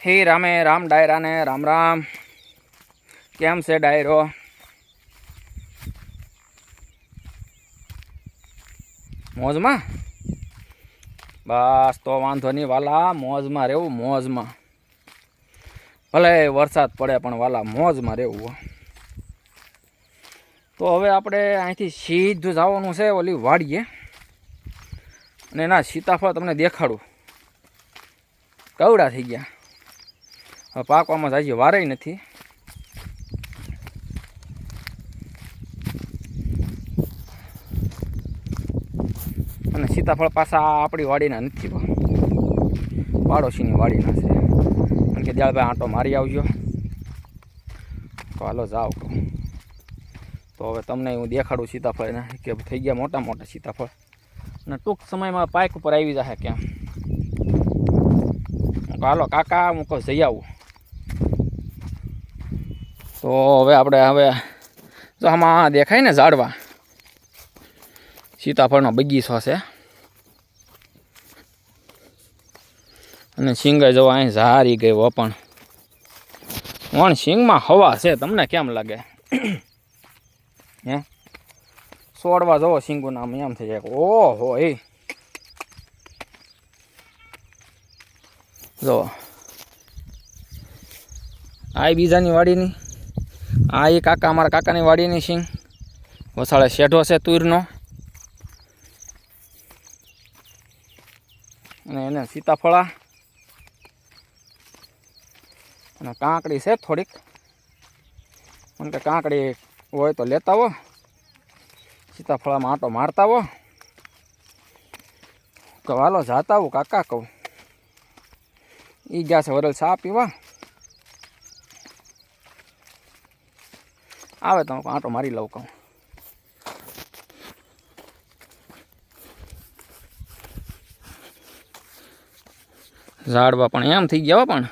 હે રામે રામ ડાયરા ને રામ રામ. કેમ છે ડાયરો? મોજમાં? બસ તો વાંધો નહીં વાલા, મોજમાં રહેવું, મોજમાં. ભલે વરસાદ પડે પણ વાલા મોજમાં રહેવું. તો હવે આપણે અહીંથી સીધું જવાનું છે ઓલી વાડીએ, અને એના સીતાફળ તમને દેખાડું. કવડા થઈ ગયા, હવે પાકવામાં હજી વારેય નથી. અને સીતાફળ પાછા આપણી વાડીના નથી, પાડોશીની વાડીના છે. કારણ કે દયાળભાઈ આંટો મારી આવજો, તો હાલો જાઓ કહું. તો હવે તમને હું દેખાડું સીતાફળ એના કે થઈ ગયા મોટા મોટા સીતાફળ, અને ટૂંક સમયમાં પાક ઉપર આવી જશે ક્યાં. હાલો કાકા હું કહું જઈ આવું. તો હવે જો આમાં દેખાય ને ઝાડવા, સીતાફળનો બગીચો છે. અને સિંગાઈ જવા અહીં ઝારી ગયો, પણ વણ સિંગમાં હવા છે. તમને કેમ લાગે? હે છોડવા જવો સિંગું નામ એમ થઈ જાય. ઓહો એ જો આ બીજાની વાડીની, આ એ કાકા અમારા કાકાની વાડીની સિંગ. વસાળે શેઢો છે તુરનો, અને એને સીતાફળા અને કાંકડી છે થોડીક. કારણ કે કાંકડી હોય તો લેતા હો, સીતાફળામાં આંટો મારતા હો. કે હાલો જાતા આવું કાકા કહું. એ ગયા છે વરલ ચા પીવા, આવે તો આંટો મારી લઉં કહું. ઝાડવા પણ એમ થઈ ગયા, પણ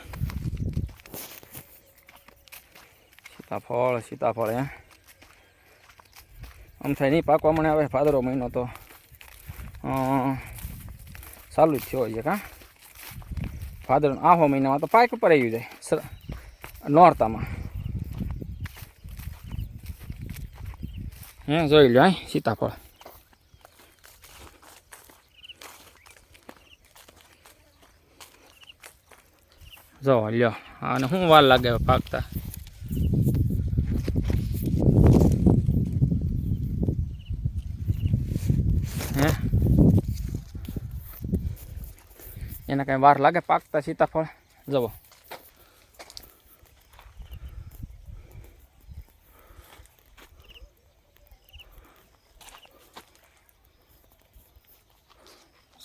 સીતાફળ આમ થાય નહીં પાકવા મને. હવે ભાદરવો મહિનો તો ચાલુ જ થયો છે કાં. ભાદરવો આહો મહિનામાં તો પાક ઉપર આવી જાય, નોરતામાં. જોઈ લો સીતાફળ. જો લ્યો, અને શું વાર લાગે પાકતા. એને કઈ વાર લાગે પાકતા સીતાફળ? જવો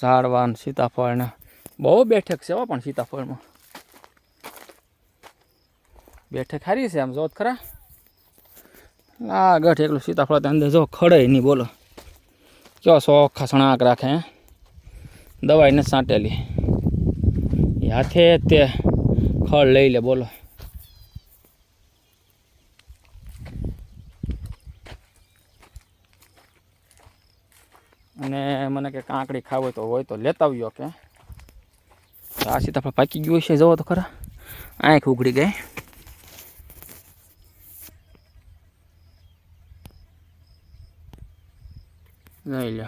ઝાડવાન સીતાફળ ને બહુ બેઠક છે પણ સીતાફળમાં બેઠક સારી છે. આમ જોત ખરા, આ ગઢ એકલું સીતાફળ અંદર જો ખડે નહીં. બોલો કયો શોખ સણાક રાખે. દવાઈ નથી છાંટેલી, હાથે તે ખડ લઈ લે. બોલો અને મને કે કાંકડી ખાવ હોય તો લેતા આવ્યો કે. આ સીતાફળ પાકી ગયું છે, જવો તો ખરા. આંખ ઉઘડી ગઈ. લઈ લો,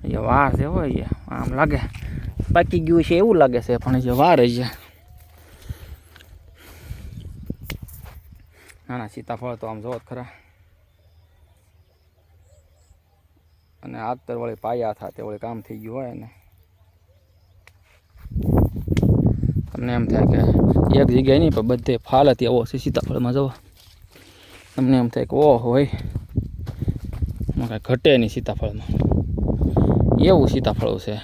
એ વાર છે હોય. આમ લાગે પાકી ગયું છે એવું લાગે છે, પણ જે વાર છે. નાના સીતાફળ તો આમ જોવો ખરા. અને આગતર વળી પાયા હતા તે વળી કામ થઈ ગયું હોય ને. તમને એમ થાય કે એક જગ્યાએ નહીં પણ બધે ફાલ હતી એવો છે સીતાફળમાં. જવો તમને એમ થાય કે ઓહ હોય કાંઈ ઘટે નહીં સીતાફળમાં, એવું સીતાફળ છે.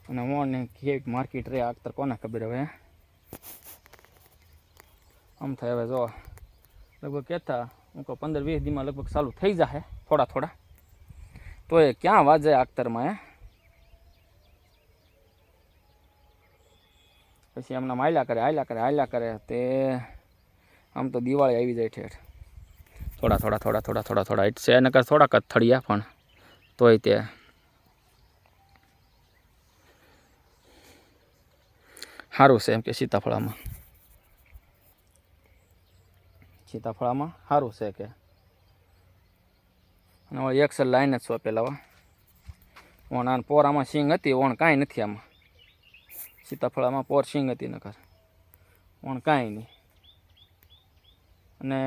અને મોને કેવી માર્કેટ રહે આગતર કોને ખબર. હવે આમ થાય હવે જો લગભગ કહેતા હું કહું 15-20 દીમાં લગભગ ચાલુ થઈ જશે થોડા થોડા. તો એ ક્યાં વાજે આગતરમાં. પછી એમના હાલ્યા કરે તે આમ તો દિવાળી આવી જાય ઠેઠ. તો થોડા થોડા થોડા થોડા થોડા થોડા ઈટશે નકર થોડાક જ થળિયા પણ તોય તે સારું છે એમ કે સીતાફળામાં સારું છે કે અને એક્સેલ લાઈન જ સોંપેલા ઓણ આ પોરામાં સિંગ હતી ઓણ કાંઈ નથી આમાં સીતાફળામાં પોર સિંગ હતી નકર ઓણ કાંઈ નહીં અને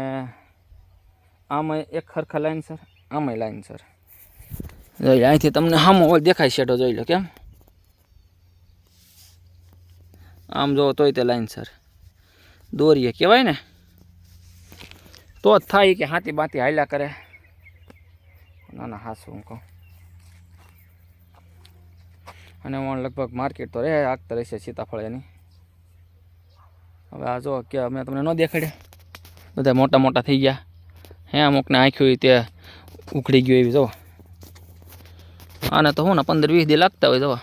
આમાં એક ખરખા લાઈન સર આમાંય લાઈન સર અહીંથી તમને સામો દેખાય શેડો જોઈ લો કેમ આમ જોવો તોય તે લાઈન સર દોરીએ કહેવાય ને તો જ થાય કે હાથી બાથી હાલ્યા કરે ના ના હાસું હું કહું અને હું લગભગ માર્કેટ તો રહે આગતા રહેશે સીતાફળ એની હવે આ જો કે અમે તમને ન દેખાડ્યા બધા મોટા મોટા થઈ ગયા હે અમુકને આંખ્યું તે ઉખડી ગયું એવી જો આને તો હું ને 15-20 દી લાગતા હોય જો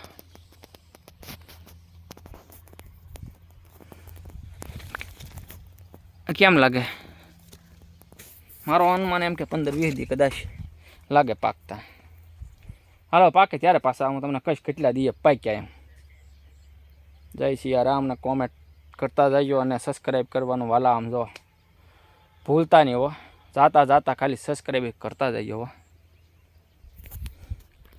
કેમ લાગે મારો અનુમાન એમ કે 15-20 દી કદાચ લાગે પાકતા હાલો પાકે ત્યારે પાછા હું તમને કહીશ કેટલા દીએ પાક્યા એમ જય સિયારામને કોમેન્ટ કરતા જજો અને સબસ્ક્રાઈબ કરવાનું વાલા આમ જો ભૂલતા નહીં હો જાતા જાતા ખાલી સબસ્ક્રાઈબ કરતા જજો હો